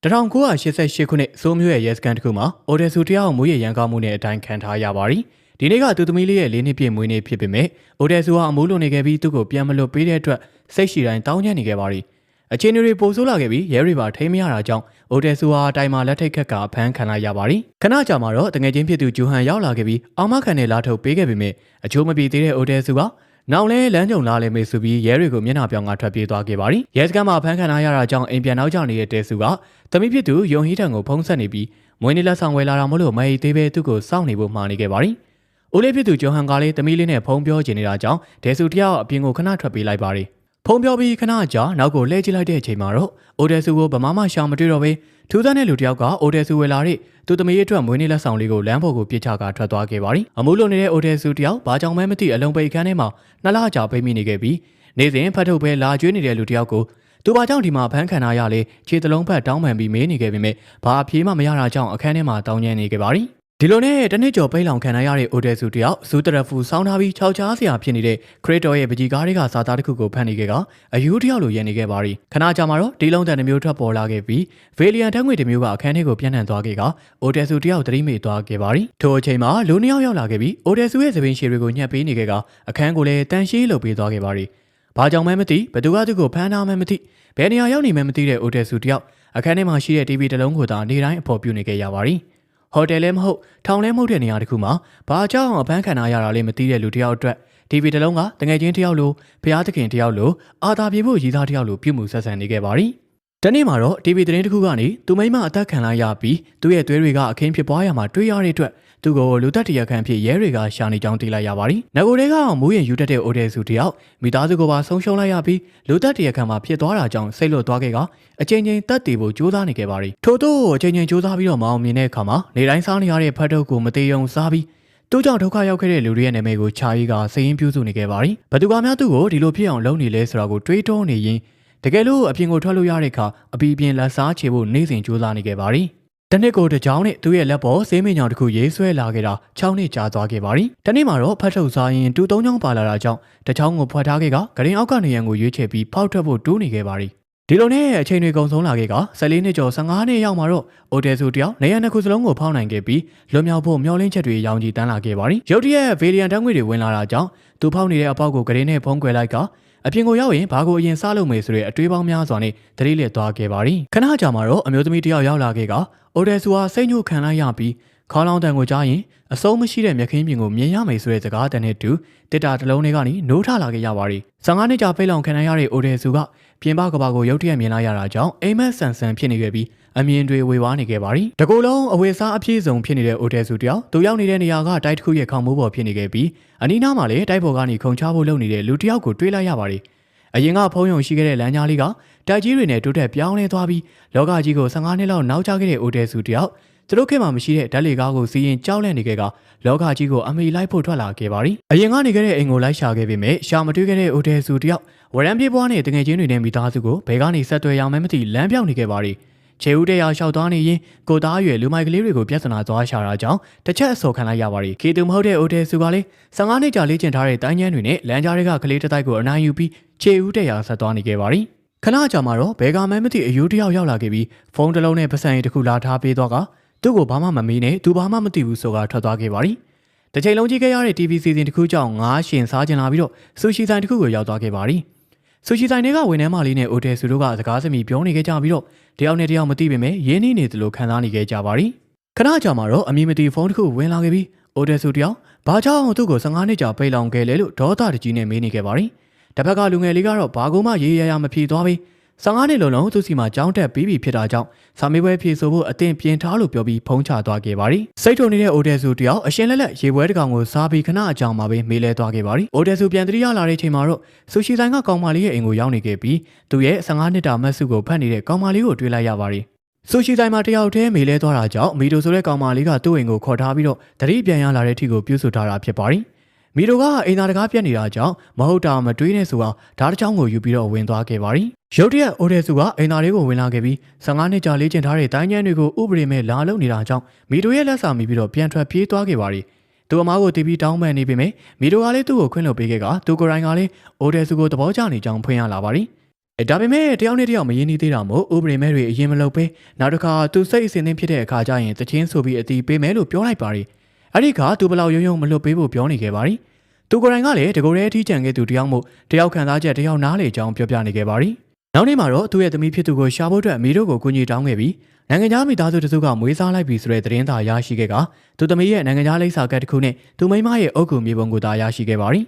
1988 ခုနှစ်စိုးမျိုးရဲ့ရဲစခန်းတစ်ခုမှာအိုဒယ်ဆူတယောက်မွေးရရန်ကောင်းမှုနဲ့အတိုင်းခံထားရပါသည်ဒီနေ့ကသူသမီးလေးရဲ့၄နှစ်ပြည့်မွေးနေ့ဖြစ်ပေမဲ့အိုဒယ်ဆူဟာအမိုးလွန်နေခဲ့ပြီးသူ့ကိုပြန်မလွတ်ပေးတဲ့အတွက်စိတ်ရှိတိုင်းတောင်းကျနေခဲ့ပါသည်အခြေအနေတွေပိုဆိုးလာခဲ့ပြီးရဲတွေပါထိမရတာကြောင့်အိုဒယ်ဆူဟာတိုင်မှာလက်ထိတ်ခတ်ကအဖမ်းခံလိုက်ရပါသည်ခဏကြာမှာတော့တငယ်ချင်းဖြစ်သူဂျိုဟန်ရောက်လာခဲ့ပြီးအောင်မခံနဲ့လာထုတ်ပေးခဲ့ပေမဲ့အချိုးမပြေသေးတဲ့အိုဒယ်ဆူကနောက်လဲလမ်းကြုံလာလေမေဆိုပြီးရဲတွေကိုမျက်နှာပြောင်ကထွက်ပြေးသွားခဲ့ပါသည်ရဲစခန်းမှာဖမ်းခံရတာကြောင့်အိမ်ပြန်နောက်ကျနေတဲ့တဲဆူကသမီးဖြစ်သူယုံဟီထံကိုဖုံးဆက်နေပြီးမွေးနေ့လက်ဆောင်ဝယ်လာတာမလို့မဟိသေးပဲသူ့ကိုစောင့်နေဖို့မှာနေခဲ့ပါသည်။ဦးလေးဖြစ်သူဂျိုဟန်ကလည်းသမီးလေးနဲ့ဖုံးပြောချင်နေတာကြောင့်တဲဆူတယောက်အပြင်ကိုခဏထွက်ပေးလိုက်ပါသည်။ဖုံးပြောပြီးခဏကြာနောက်ကိုလှည့်ကြည့်လိုက်တဲ့အချိန်မှာတော့အိုဒယ်ဆူကိုဗမာမှရှာမတွေ့တော့ပဲထူးဆန်းတဲ့လူတယောက်ကအိုဒယ်ဆူဝယ်လာတဲ့သူသမီးရဲ့အတွက်မွေးနေ့လက်ဆောင်လေးကိုလမ်းပေါ်ကိုပြစ်ချကထွက်သွားခဲ့ပါသည်။အမိုးလွန်နေတဲ့အိုဒယ်ဆူတယောက်ဘာကြောင့်မှမသိအလုံးပိတ်ခန်းထဲမှာနှစ်လကြာပိတ်မိနေခဲ့ပြီးနေ့စဉ်ဖတ်ထုတ်ပဲလာကျွေးနေတဲ့လူတယောက်ကိုသူဘာကြောင့်ဒီမှာဖမ်းခံရလေခြေတလုံးဖက်တောင်းပန်ပြီးမေးနေခဲ့ပေမဲ့ဘာအပြေးမှမရတာကြောင့်အခန်းထဲမှာတောင်းကျမ်းနေခဲ့ပါသည်ဒီလိုနဲ့တနစ်ကျော်ပိတ်လောင်ခံရတဲ့အိုဒယ်ဆူတယောက်ဇူတရဖူဆောင်းထားပြီးခြောက်ချားစရာဖြစ်နေတဲ့ခရစ်တော်ရဲ့ပကြီးကားတွေကစာသားတစ်ခုကိုဖန်နေခဲ့ကအယူတယောက်လိုရနေခဲ့ပါသည်ခဏကြာမှာတော့ဒီလုံးတန်တစ်မျိုးထွက်ပေါ်လာခဲ့ပြီးဗေလီယန်တန်းငွေတစ်မျိုးကအခန်းထဲကိုပြန့်နှံ့သွားခဲ့ကအိုဒယ်ဆူတယောက်သတိမေ့သွားခဲ့ပါသည်ထိုအချိန်မှာလူနှစ်ယောက်ရောက်လာခဲ့ပြီးအိုဒယ်ဆူရဲ့သပင်ရှည်တွေကိုညှက်ပေးနေခဲ့ကအခန်းကိုလည်းတန်ရှင်းလုပ်ပေးသွားခဲ့ပါသည်ဘာကြောင့်မှမသိဘသူကသူ့ကိုဖမ်းထားမှမသိဘယ်နေရာရောက်နေမှမသိတဲ့အိုဒယ်ဆူတယောက်အခန်းထဲမှာရှိတဲ့ TV တစ်လုံးကိုသာနေတိုင်းအဖော်ပြနေခဲ့ရပါသည်ဟိုတယ်လည်းမဟုတ်ထောင်လည်းမဟုတ်တဲ့နေရာတစ်ခုမှာဘာကြောင့်အဖမ်းခံရတာလဲမသိတဲ့လူတစ်ယောက်အတွက် TV တစ်လုံးကတငယ်ချင်းတစ်ယောက်လိုဖျားသခင်တစ်ယောက်လိုအာသာပြေဖို့ရည်သားတစ်ယောက်လိုပြုမှုဆက်ဆံနေခဲ့ပါသည်တနေ့မှာတော့ TV သတင်းတစ်ခုကနေသူမိမအသက်ခံလိုက်ရပြီးသူ့ရဲ့သွေးတွေကအခင်းဖြစ်ပွားရမှာတွေ့ရတဲ့အတွက်သူ့ကိုလူသက်တရာခံဖြစ်ရဲတွေကရှာနေကြောင်းသိလိုက်ရပါသည်။ငကိုတွေကမူးရင်ယူတတ်တဲ့အိုဒယ်ဆူတယောက်မိသားစုကိုပါဆုံးရှုံးလိုက်ရပြီးလူသက်တရာခံမှာဖြစ်သွားတာကြောင့်စိတ်လွတ်သွားခဲ့ကအချိန်ချင်းတက်တည်ဖို့ကြိုးစားနေခဲ့ပါသည်။ထို့သောအချိန်ချင်းကြိုးစားပြီးတော့မအောင်မြင်တဲ့အခါမှာနေတိုင်းစားနေရတဲ့ဖတ်ထုတ်ကိုမသေးုံစားပြီးသူ့ကြောင့်ဒုက္ခရောက်ခဲ့တဲ့လူတွေရဲ့နာမည်ကိုခြာရေးကစည်ရင်းပြုစုနေခဲ့ပါသည်။ဘသူကများသူ့ကိုဒီလိုဖြစ်အောင်လုပ်နေလဲဆိုတာကိုတွေးတောနေရင်တကယ်လို့အပြင်ကိုထွက်လို့ရတဲ့အခါအပီပြင်လက်စားချေဖို့နေစဉ်ကြိုးစားနေခဲ့ပါသည်။တနစ်ကိုတကြောင်နဲ့သူ့ရဲ့လက်ပေါ်ဆေးမင်းကြောင်တစ်ခုရေးဆွဲလာခဲ့တာ6နှစ်ကြာသွားခဲ့ပါသည်။တနေ့မှာတော့ဖတ်ထုတ်စားရင်တူ3ချောင်းပါလာတာကြောင့်တချောင်းကိုဖွက်ထားခဲ့ကဂရင်အောက်ကနေရန်ကိုရွေးချယ်ပြီးဖောက်ထွက်ဖို့တိုးနေခဲ့ပါသည်။ဒီလိုနဲ့အချိန်တွေကုန်ဆုံးလာခဲ့က14နှစ်ကျော်15နှစ်ရောက်မှာတော့အိုဒယ်ဆူတယောက်နေရနှစ်ခုစလုံးကိုဖောက်နိုင်ခဲ့ပြီးလွန်မြောက်ဖို့မျောလင်းချက်တွေရောင်ကြီးတန်းလာခဲ့ပါသည်။ရုတ်တရက်ဗေလီယန်တန်းငွေတွေဝင်လာတာကြောင့်သူဖောက်နေတဲ့အပေါက်ကိုဂရင်နဲ့ဖုံးကွယ်လိုက်ကအပြင်ကိုရောက်ရင်ဘာကိုအရင်စားလုပ်မယ်ဆိုတဲ့အတွေးပေါင်းများစွာနဲ့တတိလက်သွားခဲ့ပါသည်ခဏကြာမှာတော့အမျိုးသမီးတယောက်ရောက်လာခဲ့ကအိုဒယ်ဆူဟာစိတ်ညှို့ခံလိုက်ရပြီးခေါင်းလောင်းတန်ကိုကြားရင်အဆုံးမရှိတဲ့မြက်ခင်းပြင်ကိုမြင်ရမယ်ဆိုတဲ့စကားတန်နဲ့တူတစ်တာတစ်လုံးတွေကနေနိုးထလာခဲ့ရပါသည်15နှစ်ကြာဖိတ်လောင်ခံရတဲ့အိုဒယ်ဆူကပြင်ပကဘာကိုရုတ်တရက်မြင်လိုက်ရတာကြောင့်အိမ်မက်ဆန်ဆန်ဖြစ်နေခဲ့ပြီးအမြင်တွေဝေဝါးနေခဲ့ပါသည်တကူလုံးအဝေစားအပြည့်စုံဖြစ်နေတဲ့အိုဒယ်ဆူတယောက်သူရောက်နေတဲ့နေရာကတိုက်တစ်ခုရဲ့ခေါင်းမိုးပေါ်ဖြစ်နေခဲ့ပြီးအနီးနားမှာလည်းတိုက်ပေါ်ကနေခုန်ချဖို့လုပ်နေတဲ့လူတယောက်ကိုတွေးလိုက်ရပါသည်အရင်ကဖုံးယုံရှိခဲ့တဲ့လမ်းကြားလေးကတိုက်ကြီးတွေနဲ့တိုးတက်ပြောင်းလဲသွားပြီးလောကကြီးကို15နှစ်လောက်နောက်ကျခဲ့တဲ့အိုဒယ်ဆူတယောက်သူတို့ခေတ်မှာမရှိတဲ့ဓာတ်လေကားကိုစီးရင်ကြောက်လန့်နေခဲ့ကလောကကြီးကိုအမိလိုက်ဖို့ထွက်လာခဲ့ပါသည်အရင်ကနေခဲ့တဲ့အိမ်ကိုလိုက်ရှာခဲ့ပေမဲ့ရှာမတွေ့ခဲ့တဲ့အိုဒယ်ဆူတယောက်ဝရံပြေးပွားနဲ့တငယ်ချင်းတွေနဲ့မိသားစုကိုဘယ်ကနေဆက်သွယ်ရမှန်းမသိလမ်းပြောင်းနေခဲ့ပါသည်ခြေဦးတရာလျှောက်သွားနေရင်ကိုသားရွယ်လူမိုက်ကလေးတွေကိုပြဿနာသွားရှာတာကြောင့်တစ်ချက်အစော်ခံလိုက်ရပါသည်ခေသူမဟုတ်တဲ့အိုဒယ်ဆူကလည်း15နှစ်ကြာလေ့ကျင့်ထားတဲ့တိုင်းကျန်းတွေနဲ့လမ်းကြားတွေကကလေးတစ်တိုက်ကိုအနိုင်ယူပြီးခြေဦးတရာဆက်သွားနေခဲ့ပါသည်ခဏကြာမှာတော့ဘယ်ကမှမသိအယူတယောက်ရောက်လာခဲ့ပြီးဖုန်းတစ်လုံးနဲ့ပတ်စံရီတစ်ခုလာထားပေးသွားကသူ့ကိုဘာမှမမေးနဲ့သူဘာမှမသိဘူးဆိုတာထွက်သွားခဲ့ပါသည်တစ်ချိန်လုံးကြည့်ခဲ့ရတဲ့ TV စီစဉ်တစ်ခုကြောင့်ငါးရှင်စားကျင်လာပြီးတော့ဆူရှီဆိုင်တစ်ခုကိုရောက်သွားခဲ့ပါသည်ဆူရှီဆိုင်တွေကဝန်ထမ်းမလေးနဲ့အိုဒယ်ဆူတို့ကစကားစမြည်ပြောနေခဲ့ကြပြီးတော့တယောက်နဲ့တယောက်မသိပေမဲ့ရင်းနှီးနေသလိုခံစားနေခဲ့ကြပါသည်ခဏကြာမှာတော့အမည်မသိဖုန်းတစ်ခုဝင်လာခဲ့ပြီးအိုဒယ်ဆူတယောက်ဘာကြောင့်သူ့ကို15နှစ်ကြာပိတ်လောင်ခဲ့လဲလို့ဒေါသတကြီးနဲ့မေးနေခဲ့ပါသည်တစ်ဖက်ကလူငယ်လေးကတော့ဘာကူမှရေးရရမဖြေသွားပြီး15နှစ်လုံးလုံးသူစီမှာကြောင်းတက်ပြီးပြီဖြစ်တာကြောင့်စာမေးပွဲဖြေဆိုဖို့အသင်ပြင်ထားလို့ပြောပြီးဖုံးချသွားခဲ့ပါသည်စိတ်ထုံနေတဲ့အိုဒယ်ဆူတယောက်အရှင်လက်လက်ရေပွဲတစ်ကောင်ကိုစားပြီးခဏအကြောင်းမှာပဲမေးလဲသွားခဲ့ပါသည်အိုဒယ်ဆူပြန်တတိယလာတဲ့ချိန်မှာတော့ဆူရှီဆိုင်ကကောင်မလေးရဲ့အိမ်ကိုရောက်နေခဲ့ပြီးသူရဲ့15နှစ်တာမတ်စုကိုဖတ်နေတဲ့ကောင်မလေးကိုတွေ့လိုက်ရပါသည်ဆူရှီဆိုင်မှာတယောက်တည်းမေးလဲသွားတာကြောင့်မီတိုဆိုတဲ့ကောင်မလေးကသူ့အိမ်ကိုခေါ်ထားပြီးတော့တတိပြန်ရလာတဲ့အထိကိုပြုစုထားတာဖြစ်ပါသည်မီတိုကအိမ်သားတကားပြက်နေတာကြောင့်မဟုတ်တာမတွေးနဲ့ဆိုတာဓာတ်တစ်ချောင်းကိုယူပြီးတော့ဝင်သွားခဲ့ပါသည်ရုတ်တရက်အိုဒယ်ဆူကအိမ်သားလေးကိုဝင်လာခဲ့ပြီး15နှစ်ကြာလေ့ကျင့်ထားတဲ့တိုင်းကျန်းတွေကိုဥပဒေမဲ့လာလုံနေတာကြောင့်မီတိုရဲ့လက်စာမိပြီးတော့ပြန်ထွက်ပြေးသွားခဲ့ပါသည်သူအမားကိုတီးပြီးတောင်းပန်နေပေမဲ့မီတိုကလည်းသူ့ကိုခွင့်လွှတ်ပေးခဲ့ကသူကိုယ်တိုင်ကလည်းအိုဒယ်ဆူကိုသဘောကျနေကြောင်းဖွင့်ရလာပါသည် ဒါပေမဲ့တယောက်နဲ့တယောက်မရင်းနှီးသေးတာမို့ဥပဒေမဲ့တွေအရင်မလုပ်ပေးနောက်တစ်ခါသူစိတ်အစဉ်သင်းဖြစ်တဲ့အခါကျရင်တချင်းဆိုပြီးအတီးပေးမယ်လို့ပြောလိုက်ပါတယ်အဲ့ဒီခါသူဘလောက်ရုံရုံမလွတ်ပေးဖို့ပြောနေခဲ့ပါတယ်သူကိုယ်တိုင်ကလည်းတကူရဲအထီးကျန်ခဲ့သူတယောက်မို့တယောက်ခံစားချက်တယောက်နားလေကြောင်းပြောပြနေခဲ့ပါတယ်နောက်နေ့မှာတော့သူ့ရဲ့သမီးဖြစ်သူကိုရှာဖို့အတွက်မိတို့ကိုကူညီတောင်းခဲ့ပြီးနိုင်ငံသားမိသားစုတစုကမွေးစားလိုက်ပြီဆိုတဲ့သတင်းသာရရှိခဲ့ကသူသမီးရဲ့နိုင်ငံသားလိပ်စာကတ်တစ်ခုနဲ့သူမိမရဲ့အုပ်ကူမြေပုံကိုသာရရှိခဲ့ပါတယ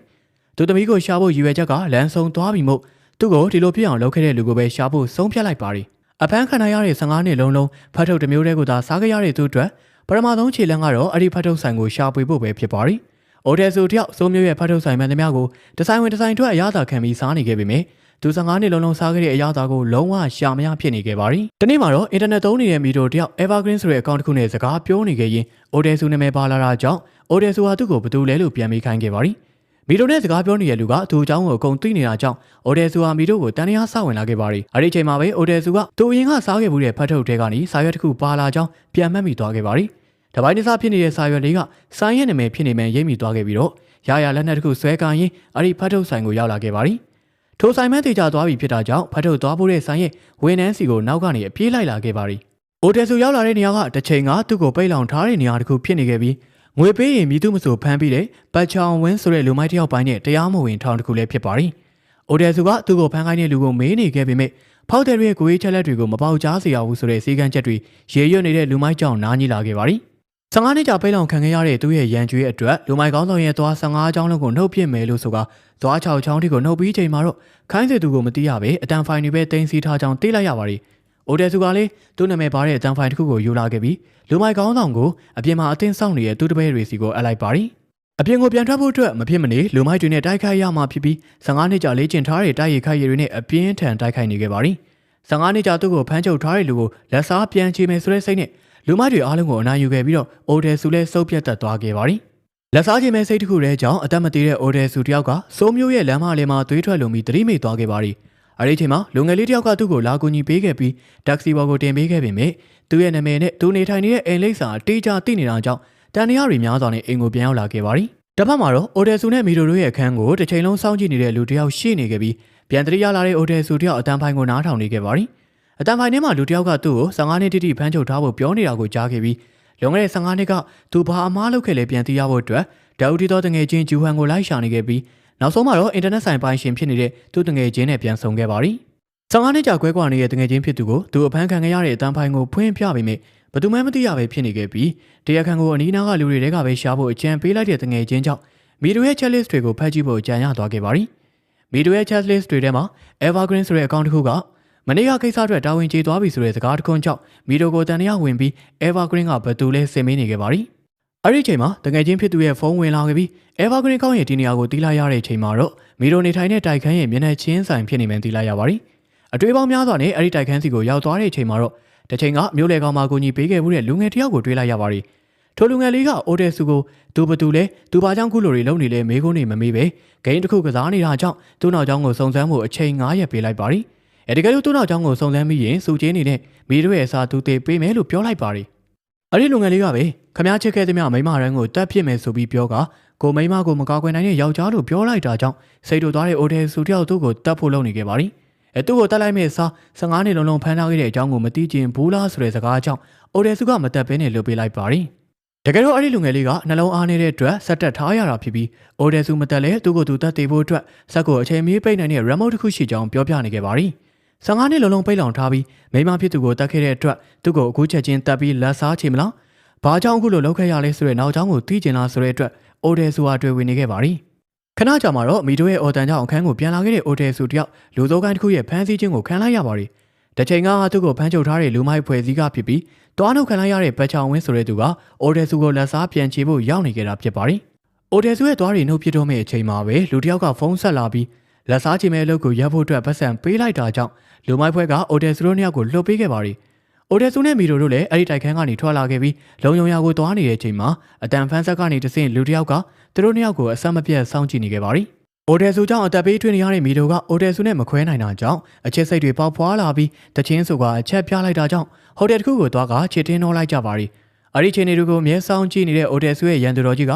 ်သူသမီးကိုရှာဖို့ရည်ရွယ်ချက်ကလမ်းဆုံးသွားပြီမို့သူ့ကိုဒီလိုဖြစ်အောင်လုပ်ခဲ့တဲ့လူကိုပဲရှာဖို့ဆုံးဖြတ်လိုက်ပါတယ်အဖမ်းခံရတဲ့15နှစ်လုံးဖတ်ထုတ်တစ်မျိုးတည်းကိုသာစားခဲ့ရတဲ့သူအတွက်ပထမဆုံးခြေလှမ်းကတော့အဲ့ဒီဖတ်ထုတ်ဆိုင်ကိုရှာပွေဖို့ပဲဖြစ်ပါတယ်။အိုတယ်ဆိုတယောက်စိုးမျိုးရဲ့ဖတ်ထုတ်ဆိုင်မှန်သမျှကိုဒီဇိုင်းဝင်ဒီဇိုင်းအတွက်အရသာခံပြီးစားနေခဲ့ပေမယ့်သူ15နှစ်လုံးစားခဲ့တဲ့အရသာကိုလုံးဝရှာမရဖြစ်နေခဲ့ပါတယ်။ဒီနေ့မှာတော့အင်တာနက်သုံးနေတဲ့မီတိုတယောက် Evergreen ဆိုတဲ့အကောင့်တစ်ခုနဲ့စကားပြောနေခဲ့ရင်အိုတယ်ဆိုနာမည်ပါလာတာကြောင့်အိုတယ်ဆိုဟာသူ့ကိုဘယ်သူလဲလို့ပြန်မေးခိုင်းခဲ့ပါတယ်။မီတိုနဲ့စကားပြောနေတဲ့လူကသူ့အကြောင်းကိုအကုန်သိနေတာကြောင့်အိုတယ်ဆိုဟာမီတိုကိုတန်တရားစဝင်လာခဲ့ပါတယ်။အဲဒီအချိန်မှာပဲအိုတယ်ဆိုကသူအရင်ကစားခဲ့မှုတဲ့ဖတ်ထုတ်တဲကနေစာရွက်တစ်ခုပါလာကြောင်းပြန်မှတ်မိသွားခဲ့ပါတယ်။တပိုင်းတစားဖြစ်နေတဲ့စာရွက်လေးကဆိုင်းရဲ့နာမည်ဖြစ်နေမှရိပ်မိသွားခဲ့ပြီးတော့ရရလက်နက်တစ်ခုဆွဲကရင်အဲ့ဒီဖတ်ထုတ်ဆိုင်ကိုရောက်လာခဲ့ပါတယ်။ထိုဆိုင်မှန်းတေချာသွားပြီဖြစ်တာကြောင့်ဖတ်ထုတ်သွားဖို့တဲ့ဆိုင်ရဲ့ဝန်ထမ်းစီကိုနောက်ကနေအပြေးလိုက်လာခဲ့ပါတယ်။အိုတယ်ဆိုရောက်လာတဲ့နေရာကတစ်ချိန်ကသူ့ကိုပိတ်လောင်ထားတဲ့နေရာတစ်ခုဖြစ်နေခဲ့ပြီးငွေပေးရင်မြည်သူမဆိုဖမ်းပြီးတဲ့ပတ်ချောင်ဝင်းဆိုတဲ့လူမိုက်တစ်ယောက်ပိုင်းနဲ့တရားမဝင်ထောင်တစ်ခုလည်းဖြစ်ပါတယ်။အိုတယ်ဆိုကသူ့ကိုဖမ်းခိုင်းတဲ့လူကိုမေးနေခဲ့ပေမဲ့ဖောက်တယ်ရဲ့ကိုရေးချက်လက်တွေကိုမပေါကြားစေရဘူးဆိုတဲ့စီကံချက်တွေရေရွတ်နေတဲ့လူမိုက်ကြောင့်နားကြီးလာခဲ့ပါတယ်။15နှစ်ကြာပိတ်လောင်ခံခဲ့ရတဲ့သူ့ရဲ့ရန်ကျွေးအတွက်လူမိုက်ကောင်းဆောင်ရဲ့သွား15ချောင်းလုံးကိုနှုတ်ပစ်မယ်လို့ဆိုကသွား6ချောင်းထိကိုနှုတ်ပြီးချိန်မှာတော့ခိုင်းစေသူကိုမသိရပဲအတန်ဖိုင်တွေပဲတင်စီထားကြောင်းသိလိုက်ရပါတယ်။အိုတယ်ဆိုကလည်းသူ့နာမည်ပါတဲ့အတန်ဖိုင်တစ်ခုကိုယူလာခဲ့ပြီးလူမိုက်ကောင်းဆောင်ကိုအပြင်မှာအတင်းဆောင်နေတဲ့သူ့တပည့်တွေစီကိုအပ်လိုက်ပါတယ်။အပြင်ကိုပြန်ထွက်ဖို့အတွက်မဖြစ်မနေလူမိုက်တွေနဲ့တိုက်ခိုက်ရမှာဖြစ်ပြီး15နှစ်ကြာလေ့ကျင့်ထားတဲ့တိုက်ရိုက်ခိုက်ရည်တွေနဲ့အပြင်းထန်တိုက်ခိုက်နေခဲ့ပါတယ်။15နှစ်ကြာသူ့ကိုဖမ်းချုပ်ထားတဲ့လူကိုလက်စားပြန်ချေမယ်ဆိုတဲ့စိတ်နဲ့လူမိုက်တွေအားလုံးကိုအနာယူခဲ့ပြီးတော့အိုတယ်ဆူလည်းစုပ်ပြတ်သက်သွားခဲ့ပါတယ်။လက်စားချေမယ်စိတ်တစ်ခုတည်းကြောင့်အသက်မသေးတဲ့အိုတယ်ဆူတယောက်ကစိုးမျိုးရဲ့လမ်းမလေးမှာသွေးထွက်လုံပြီးတတိမိတ်သွားခဲ့ပါတယ်။အဲဒီအချိန်မှာလူငယ်လေးတယောက်ကသူ့ကိုလာကူညီပေးခဲ့ပြီးတက္ကစီဘော်ကိုတင်ပေးခဲ့ပေမဲ့သူ့ရဲ့နာမည်နဲ့သူနေထိုင်နေတဲ့အိမ်လိပ်စာတေးကြသိနေတာကြောင့်တန်တရားတွေများစွာနဲ့အိမ်ကိုပြန်ရောက်လာခဲ့ပါတယ်။တစ်ဖက်မှာတော့အိုတယ်ဆူနဲ့မီတိုတို့ရဲ့အခန်းကိုတစ်ချိန်လုံးစောင့်ကြည့်နေတဲ့လူတယောက်ရှိနေခဲ့ပြီးပြန်တရိရလာတဲ့အိုတယ်ဆူတယောက်အတန်ဖိုင်ကိုနားထောင်နေခဲ့ပါတယ်။အတန်ဖိုင်ထဲမှာလူတယောက်ကသူ့ကို15နှစ်တိတိဖမ်းချုပ်ထားဖို့ပြောနေတာကိုကြားခဲ့ပြီးလွန်ခဲ့တဲ့15နှစ်ကသူဘာအမားလုပ်ခဲ့လဲပြန်သိရဖို့အတွက်ဒေါက်တီတော်တငယ်ချင်းဂျူဟန်ကိုလိုက်ရှာနေခဲ့ပြီးနောက်ဆုံးမှာတော့အင်တာနက်ဆိုင်ပိုင်ရှင်ဖြစ်နေတဲ့သူ့တငယ်ချင်းနဲ့ပြန်ဆုံခဲ့ပါတယ်။15နှစ်ကြာကွဲကွာနေတဲ့တငယ်ချင်းဖြစ်သူကိုသူအဖမ်းခံခဲ့ရတဲ့အတန်ဖိုင်ကိုဖွင့်ပြပေးမိဘယ်သူမှမသိရပဲဖြစ်နေခဲ့ပြီးတရားခံကိုအနီးနားကလူတွေတဲကပဲရှာဖို့အကြံပေးလိုက်တဲ့တငယ်ချင်းကြောင့်မီတိုရဲ့ checklist တွေကိုဖတ်ကြည့်ဖို့ကြံရသွားခဲ့ပါတယ်။မီတိုရဲ့ checklist တွေထဲမှာ Evergreen ဆိုတဲ့အကောင့်တစ်ခုကမနေ့ကကိစ္စအတွက်တာဝန်ကျေသွားပြီဆိုတဲ့စကားတစ်ခွန်းကြောင့်မီတိုကိုတန်တရားဝင်ပြီး Evergreen ကဘယ်သူလဲစင်မေးနေခဲ့ပါတယ်။အဲ့ဒီအချိန်မှာတငယ်ချင်းဖြစ်သူရဲ့ဖုန်းဝင်လာခဲ့ပြီး Evergreen ကောင်းရဲ့ဒီနေရာကိုတီးလိုက်ရတဲ့အချိန်မှာတော့မီတိုနေထိုင်တဲ့တိုက်ခန်းရဲ့မျက်နှာချင်းဆိုင်ဖြစ်နေမှန်းတီးလိုက်ရပါတယ်။အတွေ့အပေါင်းများစွာနဲ့အဲ့ဒီတိုက်ခန်းစီကိုရောက်သွားတဲ့အချိန်မှာတော့တစ်ချိန်ကမျိုးလေကောင်မကိုကြီးပေးခဲ့မှုတဲ့လူငယ်တယောက်ကိုတွေ့လိုက်ရပါတယ်။ထိုလူငယ်လေးကအိုတယ်ဆူကိုသူဘသူလဲသူဘာကြောင့်ခုလိုတွေလုံနေလဲမေးခွန်းနေမမေးပဲဂိမ်းတစ်ခုကစားနေတာကြောင့်သူ့နောက်ကျောင်းကိုစုံစမ်းမှုအချိန်9ရက်ပေးလိုက်ပါတယ်။အဲဒီကလေးသူ့နောက်ကျောင်းကိုစုံစမ်းပြီးရင်စူချင်းနေတဲ့မိတို့ရဲ့အစားသူသေးပေးမယ်လို့ပြောလိုက်ပါတယ်။အဲ့ဒီလူငယ်လေးကပဲခမားချစ်ခဲ့တဲ့မိမရန်ကိုတတ်ဖြစ်မယ်ဆိုပြီးပြောကကိုမိမကိုမကောက်ကွယ်နိုင်တဲ့ယောက်ျားလို့ပြောလိုက်တာကြောင့်စိတ်တူသွားတဲ့အိုတယ်ဆူတယောက်သူ့ကိုတတ်ဖို့လုပ်နေခဲ့ပါတယ်။သူ့ကိုတတ်လိုက်မဲ့အစား15နှစ်လုံးဖမ်းထားခဲ့တဲ့အကြောင်းကိုမသိချင်ဘူးလားဆိုတဲ့စကားကြောင့်အိုတယ်ဆူကမတတ်ဘဲနဲ့လွတ်ပေးလိုက်ပါတယ်။တကယ်တော့အဲ့ဒီလူငယ်လေးကနှလုံးအားနေတဲ့အတွက်ဆက်တက်ထားရတာဖြစ်ပြီးအိုတယ်ဆူမတက်လဲသူ့ကိုသူတတ်သေးဖို့အတွက်စက်ကိုအချိန်မီပိတ်နိုင်တဲ့ remote တစ်ခုရှိကြောင်းပြောပြနေခဲ့ပါတယ်။15နှစ်လုံးပိတ်လောင်ထားပြီးမိမဖြစ်သူကိုတတ်ခဲ့တဲ့အတွက်သူ့ကိုအခုချက်ချင်းတက်ပြီးလက်စားချေမလား။ဘာကြောင့်အခုလိုလုပ်ခဲ့ရလဲဆိုတဲ့နောက်ကြောင်းကိုသိချင်လားဆိုတဲ့အတွက်အိုတယ်ဆူဟာတွေ့ဝင်နေခဲ့ပါတယ်။ခဏကြာမှာတော့မီတိုရဲ့အော်တန်ကြောင့်အခန်းကိုပြန်လာခဲ့တဲ့အိုတယ်ဆူတယောက်လူစိုးကိုင်းတစ်ခုရဲ့ဖမ်းဆီးခြင်းကိုခံလိုက်ရပါတယ်။တစ်ချိန်ကသူ့ကိုဖမ်းချုပ်ထားတဲ့လူမိုက်ဖွဲ့စည်းကဖြစ်ပြီးတွားနှုတ်ခံလိုက်ရတဲ့ပတ်ချောင်ဝင်းဆိုတဲ့သူကအိုတယ်ဆူကိုလက်စားပြန်ချေဖို့ရောက်နေကြတာဖြစ်ပါတယ်။အိုတယ်ဆူရဲ့တွားတွေနှုတ်ပြတော့မဲ့အချိန်မှာပဲလူတယောက်ကဖုန်းဆက်လာပြီးလက်စားချေမဲ့အလုပ်ကိုရပ်ဖို့အတွက်ပတ်စံပေးလိုက်တာကြောင့်လူမိုက်ဖွဲ့ကအိုတယ်ဆူတို့နှစ်ယောက်ကိုလှုပ်ပေးခဲ့ပါတယ်။အိုတယ်ဆူနဲ့မီတိုတို့လည်းအဲ့ဒီတိုက်ခန်းကနေထွက်လာခဲ့ပြီးလုံယုံရာကိုတွားနေတဲ့အချိန်မှာအတန်ဖန်းဆက်ကနေတဆင့်လူတယောက်ကသူတို့နှစ်ယောက်ကိုအဆက်မပြတ်စောင့်ကြည့်နေခဲ့ပါတယ်။အိုတယ်ဆူကြောင့်အသက်ပေးထွေးနေရတဲ့မီတိုကအိုတယ်ဆူနဲ့မခွဲနိုင်တာကြောင့်အချစ်စိတ်တွေပေါက်ဖွာလာပြီးတချင်းဆူကအချက်ပြလိုက်တာကြောင့်ဟိုတယ်တစ်ခုကိုသွားကချစ်တင်းနှောလိုက်ကြပါတယ်။အဲ့ဒီချိန်တွေကိုအမြဲဆောင်ကြည့်နေတဲ့အိုတယ်ဆူရဲ့ရန်သူတော်ကြီးက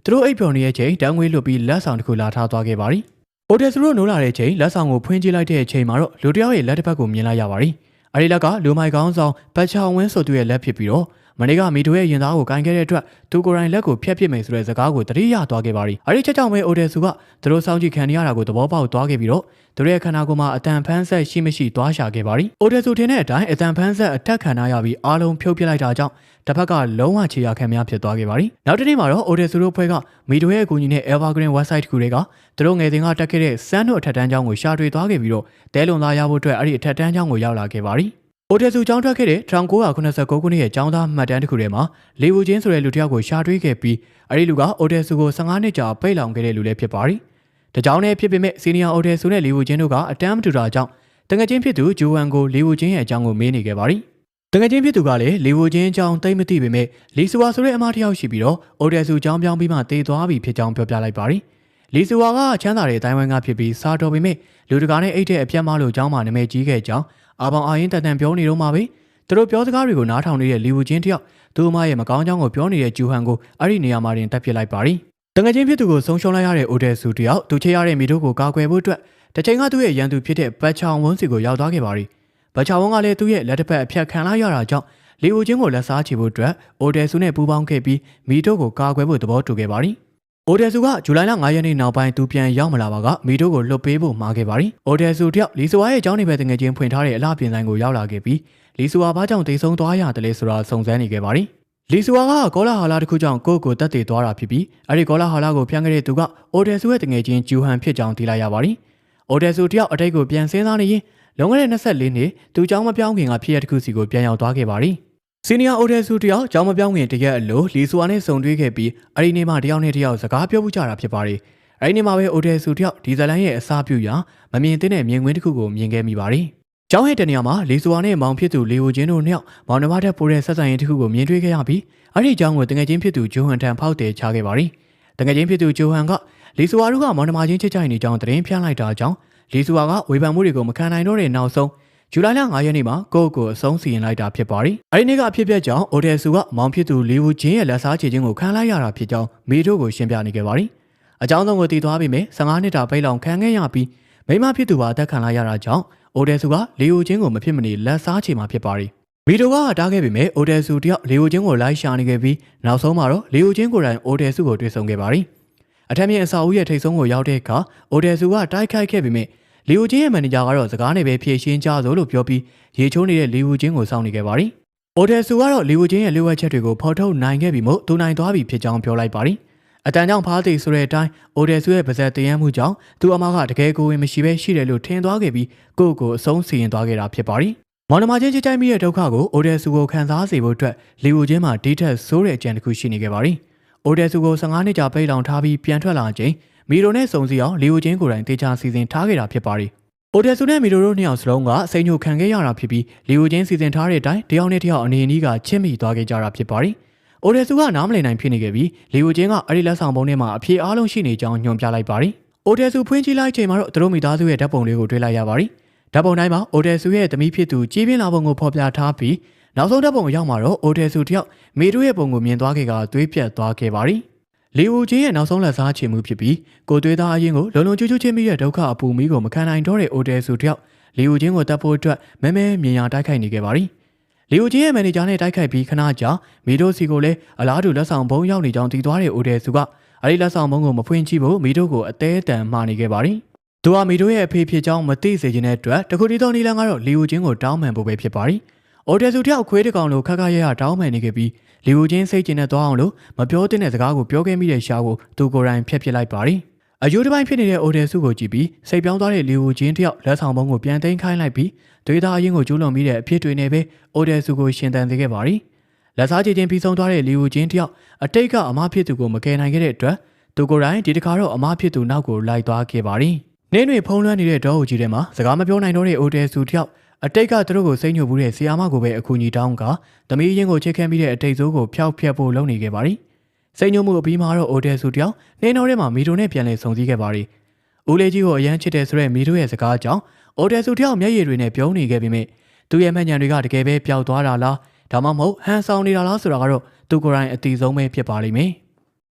သူတို့အိပ်ပျော်နေတဲ့ချိန်တန်းငွေလွတ်ပြီးလက်ဆောင်တစ်ခုလာထားသွားခဲ့ပါတယ် အိုတယ်ဆူတို့နိုးလာတဲ့အချိန်လက်ဆောင်ကိုဖွင့်ကြည့်လိုက်တဲ့အချိန်မှာတော့လူတယောက်ရဲ့လက်တစ်ဖက်ကိုမြင်လိုက်ရပါတယ်။အဲဒီလက်ကလူမိုက်ကောင်းဆောင်ပတ်ချောင်းဝင်းဆိုသူရဲ့လက်ဖြစ်ပြီးတော့မနေ့ကမီတိုရဲ့ရင်သားကိုကင်ခဲ့တဲ့အတွက်သူကိုယ်တိုင်လက်ကိုဖျက်ပစ်မယ်ဆိုတဲ့စကားကိုတတိယသွားခဲ့ပါရီ။အဲဒီချက်ကြောင့်ပဲအိုတယ်ဆူကသူတို့စောင့်ကြည့်ခံရတာကိုသဘောပေါက်သွားခဲ့ပြီးတော့သူတို့ရဲ့ခန္ဓာကိုယ်မှာအတန်ဖန်းဆက်ရှိမရှိသွားရှာခဲ့ပါရီ။အိုတယ်ဆူထင်တဲ့အတိုင်းအတန်ဖန်းဆက်အတက်ခံရပြီးအားလုံးဖြုတ်ပစ်လိုက်တာကြောင့်တစ်ဖက်ကလုံးဝခြေရခံများဖြစ်သွားခဲ့ပါရီ။နောက်တစ်နေ့မှာတော့အိုတယ်ဆူတို့ဖွဲ့ကမီတိုရဲ့အကူအညီနဲ့ Evergreen website တစ်ခုတွေကသူတို့ငယ်စဉ်ကတက်ခဲ့တဲ့စမ်းတို့အထက်တန်းကျောင်းကိုရှာတွေ့သွားခဲ့ပြီးတော့တဲလွန်သားရဖို့အတွက်အဲ့ဒီအထက်တန်းကျောင်းကိုရောက်လာခဲ့ပါရီ။အိုတယ်ဆူကျောင်းထွက်ခဲ့တဲ့1989ခုနှစ်ရဲ့ကျောင်းသားမှတ်တမ်းတစ်ခုထဲမှာလေဝူချင်းဆိုတဲ့လူတစ်ယောက်ကိုရှာတွေ့ခဲ့ပြီးအဲ့ဒီလူကအိုတယ်ဆူကို15နှစ်ကြာပိတ်လောင်ခဲ့တဲ့လူလည်းဖြစ်ပါရီ။တကြောင်နဲ့ဖြစ်ပေမဲ့စီနီယာအိုတယ်ဆူနဲ့လေဝူချင်းတို့ကအတန်းမတူတာကြောင့်တငယ်ချင်းဖြစ်သူဂျိုဝမ်ကိုလေဝူချင်းရဲ့အကြောင်းကိုမေးနေခဲ့ပါရီ။တငယ်ချင်းဖြစ်သူကလည်းလေဝူချင်းအကြောင်းသိမသိပေမဲ့လီဆူဝါဆိုတဲ့အမတစ်ယောက်ရှိပြီးတော့အိုတယ်ဆူကျောင်းပြောင်းပြီးမှတေးသွားပြီဖြစ်ကြောင်းပြောပြလိုက်ပါရီ။လီဆူဝါကချမ်းသာတဲ့အတိုင်းဝိုင်းကဖြစ်ပြီးစားတော်ပေမဲ့လူတကာနဲ့အိတ်တဲ့အပြတ်မလို့ကျောင်းမှာနာမည်ကြီးခဲ့ကြောင်းအာဘောင်အာရင်တန်ပြောနေတော့မှပဲသူတို့ပြောစကားတွေကိုနားထောင်နေတဲ့လီဝူချင်းတယောက်သူ့အမရဲ့မကောင်းကြောင်းကိုပြောနေတဲ့ဂျူဟန်ကိုအဲ့ဒီနေရာမှာတင်တက်ပစ်လိုက်ပါရီတငယ်ချင်းဖြစ်သူကိုဆုံးရှုံးလိုက်ရတဲ့အိုတယ်ဆူတယောက်သူချေရတဲ့မိတို့ကိုကာကွယ်ဖို့အတွက်တစ်ချိန်ကသူ့ရဲ့ရန်သူဖြစ်တဲ့ဘတ်ချောင်ဝန်းစီကိုရောက်သွားခဲ့ပါရီဘတ်ချောင်ဝန်းကလည်းသူ့ရဲ့လက်တစ်ဖက်အဖြတ်ခံလိုက်ရတာကြောင့်လီဝူချင်းကိုလက်စားချေဖို့အတွက်အိုတယ်ဆူနဲ့ပူးပေါင်းခဲ့ပြီးမိတို့ကိုကာကွယ်ဖို့သဘောတူခဲ့ပါရီအိုတယ်ဆူကဇူလိုင်လ9ရက်နေ့နောက်ပိုင်းသူပြန်ရောက်မလာပါကမီတိုကိုလွတ်ပေးဖို့မှာခဲ့ပါရီအိုတယ်ဆူတယောက်လီဆူဝါရဲ့အကြောင်းတွေပဲတငယ်ချင်းဖွင့်ထားတဲ့အလားပြင်ဆိုင်ကိုရောက်လာခဲ့ပြီးလီဆူဝါဘာကြောင့်တိတ်ဆုံးသွားရတယ်လဲဆိုတာစုံစမ်းနေခဲ့ပါရီလီဆူဝါကကောလာဟာလာတစ်ခုကြောင့်ကိုတက်တည်သွားတာဖြစ်ပြီးအဲ့ဒီကောလာဟာလာကိုဖျန်းခဲ့တဲ့သူကအိုတယ်ဆူရဲ့တငယ်ချင်းဂျူဟန်ဖြစ်ကြောင်းသိလိုက်ရပါရီအိုတယ်ဆူတယောက်အတိတ်ကိုပြန်စင်းစားနေရင်လွန်ခဲ့တဲ့24နှစ်သူเจ้าမပြောင်းခင်ကဖြစ်ရတစ်ခုစီကိုပြန်ရောက်သွားခဲ့ပါရီစီနီယာအိုတယ်ဆူတယောက်ကျောင်းမပြောင်းခင်တရက်အလိုလီဆူဝါနဲ့ဆုံတွေ့ခဲ့ပြီးအဲ့ဒီနေ့မှတယောက်နဲ့တယောက်စကားပြောမှုကြတာဖြစ်ပါရီအဲ့ဒီနေ့မှာပဲအိုတယ်ဆူတယောက်ဒီဇလန်ရဲ့အစားပြုရာမမြင်သင့်တဲ့မြင်ကွင်းတစ်ခုကိုမြင်ခဲ့မိပါရီကျောင်းဟဲ့တနေရာမှာလီဆူဝါနဲ့မောင်ဖြစ်သူလီဝူချင်းတို့နှစ်ယောက်မောင်နှမထက်ပိုတဲ့ဆက်ဆံရေးတစ်ခုကိုမြင်တွေ့ခဲ့ရပြီးအဲ့ဒီကျောင်းကိုတငယ်ချင်းဖြစ်သူဂျိုဟန်ထံဖောက်တယ်ချခဲ့ပါရီတငယ်ချင်းဖြစ်သူဂျိုဟန်ကလီဆူဝါတို့ကမောင်နှမချင်းချစ်ကြိုက်နေကြောင်းသတင်းဖြန့်လိုက်တာကြောင့်လီဆူဝါကဝေဖန်မှုတွေကိုမခံနိုင်တော့တဲ့နောက်ဆုံးဇူလိုင်လ9ရက်နေ့မှာကိုအဆုံးစီရင်လိုက်တာဖြစ်ပါရီ။အဲဒီနေ့ကအဖြစ်ပြက်ကြောင့်အိုတယ်ဆူကမောင်ဖြစ်သူလီဝူချင်းရဲ့လက်စားချေခြင်းကိုခံလိုက်ရတာဖြစ်ကြောင်းမီတို့ကိုရှင်းပြနေခဲ့ပါရီ။အကြောင်းဆုံးကိုတည်သွားပြီးမယ်15နှစ်တာပိတ်လောင်ခံခဲ့ရပြီးမိမဖြစ်သူပါအသက်ခံလိုက်ရတာကြောင့်အိုတယ်ဆူကလီဝူချင်းကိုမဖြစ်မနေလက်စားချေမှာဖြစ်ပါရီ။မီတို့ကတားခဲ့ပြီးမယ်အိုတယ်ဆူတယောက်လီဝူချင်းကိုလိုက်ရှာနေခဲ့ပြီးနောက်ဆုံးမှာတော့လီဝူချင်းကိုယ်တိုင်အိုတယ်ဆူကိုတွေ့ဆုံခဲ့ပါရီ။အထက်မြင့်အဆောက်အဦရဲ့ထိပ်ဆုံးကိုရောက်တဲ့အခါအိုတယ်ဆူကတိုက်ခိုက်ခဲ့ပြီးမယ်လီဝူချင်းရဲ့မန်နေဂျာကတော့စကားနဲ့ပဲဖြည့်ရှင်းကြစို့လို့ပြောပြီးရေချိုးနေတဲ့လီဝူချင်းကိုစောင့်နေခဲ့ပါရီ။အိုတယ်ဆူကတော့လီဝူချင်းရဲ့လျှို့ဝှက်ချက်တွေကိုဖော်ထုတ်နိုင်ခဲ့ပြီးမို့သူနိုင်သွားပြီဖြစ်ကြောင်းပြောလိုက်ပါရီ။အတန်ကြောင့်ဖားသိဆိုတဲ့အတိုင်းအိုတယ်ဆူရဲ့ပါဇက်တည်ရမှုကြောင့်သူအမကတကယ်ကိုဝင်မရှိပဲရှိတယ်လို့ထင်သွားခဲ့ပြီးကိုအဆုံးစီရင်သွားခဲ့တာဖြစ်ပါရီ။မောင်နှမချင်းချစ်ကြိုက်မိတဲ့ဒုက္ခကိုအိုတယ်ဆူကိုခံစားစေဖို့အတွက်လီဝူချင်းမှာဒီထက်ဆိုးတဲ့အကြံတစ်ခုရှိနေခဲ့ပါရီ။အိုတယ်ဆူကို15နှစ်ကြာပိတ်လောင်ထားပြီးပြန်ထွက်လာချိန်မီရိုနဲ့စုံစီအောင်လီဝူချင်းကိုယ်တိုင်တေချာစီစဉ်ထားခဲ့တာဖြစ်ပါရီ။အိုတယ်ဆူနဲ့မီရိုတို့နှစ်ယောက်စလုံးကစိန်ညိုခံခဲ့ရတာဖြစ်ပြီးလီဝူချင်းစီစဉ်ထားတဲ့အတိုင်းတယောက်နဲ့တယောက်အနေအနီးကချစ်မိသွားခဲ့ကြတာဖြစ်ပါရီ။အိုတယ်ဆူကနားမလည်နိုင်ဖြစ်နေခဲ့ပြီးလီဝူချင်းကအဲ့ဒီလက်ဆောင်ပုံထဲမှာအဖြေအားလုံးရှိနေကြောင်းညွှန်ပြလိုက်ပါရီ။အိုတယ်ဆူဖွင့်ကြည့်လိုက်ချိန်မှာတော့သူတို့မိသားစုရဲ့ဓာတ်ပုံလေးကိုတွေ့လိုက်ရပါရီ။ဓာတ်ပုံတိုင်းမှာအိုတယ်ဆူရဲ့သမီးဖြစ်သူကြီးပြင်းလာပုံကိုဖော်ပြထားပြီးနောက်ဆုံးဓာတ်ပုံရောက်မှာတော့အိုတယ်ဆူတယောက်မီရိုရဲ့ပုံကိုမြင်သွားခဲ့ကသွေးပြတ်သွားခဲ့ပါရီ။လီဝူချင်းရဲ့နောက်ဆုံးလက်စားချေမှုဖြစ်ပြီးကိုသွေးသားအရင်ကိုလုံလုံကျူးကျူးချင်းမိတဲ့ဒုက္ခအပူမီးကိုမခံနိုင်တော့တဲ့အိုတယ်ဆူတယောက်လီဝူချင်းကိုတပ်ဖို့အတွက်မဲမြင်ရတိုက်ခိုက်နေခဲ့ပါရီ။လီဝူချင်းရဲ့မန်နေဂျာနဲ့တိုက်ခိုက်ပြီးခဏကြာမီတို့စီကိုလည်းအလားတူလက်ဆောင်ပုံရောက်နေကြောင်းသိသွားတဲ့အိုတယ်ဆူကအဲဒီလက်ဆောင်ပုံကိုမဖွင့်ကြည့်ဖို့မီတို့ကိုအသေးအတန်မှားနေခဲ့ပါရီ။သူကမီတို့ရဲ့အဖေဖြစ်ကြောင်းမသိစေချင်တဲ့အတွက်တခုတည်းသောနီလန်ကတော့လီဝူချင်းကိုတောင်းပန်ဖို့ပဲဖြစ်ပါရီ။အိုတယ်ဆူတယောက်ခွေးတကောင်လိုခက်ခက်ရရတောင်းပန်နေခဲ့ပြီးလီဝူချင်းစိတ်ကျဉ်နဲ့သွားအောင်လို့မပြောတဲ့စကားကိုပြောခဲ့မိတဲ့ရှားကိုသူကိုယ်တိုင်ဖျက်ပစ်လိုက်ပါရီ။အယူတစ်ပိုင်းဖြစ်နေတဲ့အိုတယ်ဆူကိုကြည့်ပြီးစိတ်ပြောင်းသွားတဲ့လီဝူချင်းတယောက်လက်ဆောင်ပုံကိုပြန်သိမ်းခိုင်းလိုက်ပြီးသွေးသားအရင်ကိုကျူးလွန်ပြီးတဲ့အဖြစ်တွေနဲ့ပဲအိုတယ်ဆူကိုရှင်သန်စေခဲ့ပါရီ။လက်စားချေချင်းပြီးဆုံးသွားတဲ့လီဝူချင်းတယောက်အတိတ်ကအမဖြစ်သူကိုမကယ်နိုင်ခဲ့တဲ့အတွက်သူကိုယ်တိုင်ဒီတစ်ခါတော့အမဖြစ်သူနောက်ကိုလိုက်သွားခဲ့ပါရီ။နင်းတွေဖုံးလွှမ်းနေတဲ့ဒေါအုပ်ကြီးထဲမှာစကားမပြောနိုင်တော့တဲ့အိုတယ်ဆူတယောက်အတိတ်ကသူတို့ကိုစိတ်ညှို့မှုတဲ့ဆီယာမကိုပဲအကူအညီတောင်းကသမီးရင်းကိုချစ်ခဲမိတဲ့အတိတ်ဆိုးကိုဖျောက်ဖျက်ဖို့လုပ်နေခဲ့ပါရီ။စိတ်ညှို့မှုအပြီးမှာတော့အိုတယ်ဆူတယောက်နှင်းတော်ထဲမှာမီတိုနဲ့ပြန်လည်ဆုံစည်းခဲ့ပါရီ။ဦးလေးကြီးကိုအရန်ချစ်တယ်ဆိုတဲ့မီတိုရဲ့စကားကြောင့်အိုတယ်ဆူတယောက်မျက်ရည်တွေနဲ့ပြုံးနေခဲ့ပြီးမြဲသူရဲ့မှတ်ဉာဏ်တွေကတကယ်ပဲပျောက်သွားတာလားဒါမှမဟုတ်ဟန်ဆောင်နေတာလားဆိုတာကတော့သူကိုယ်တိုင်အသိဆုံးပဲဖြစ်ပါလိမ့်မယ်။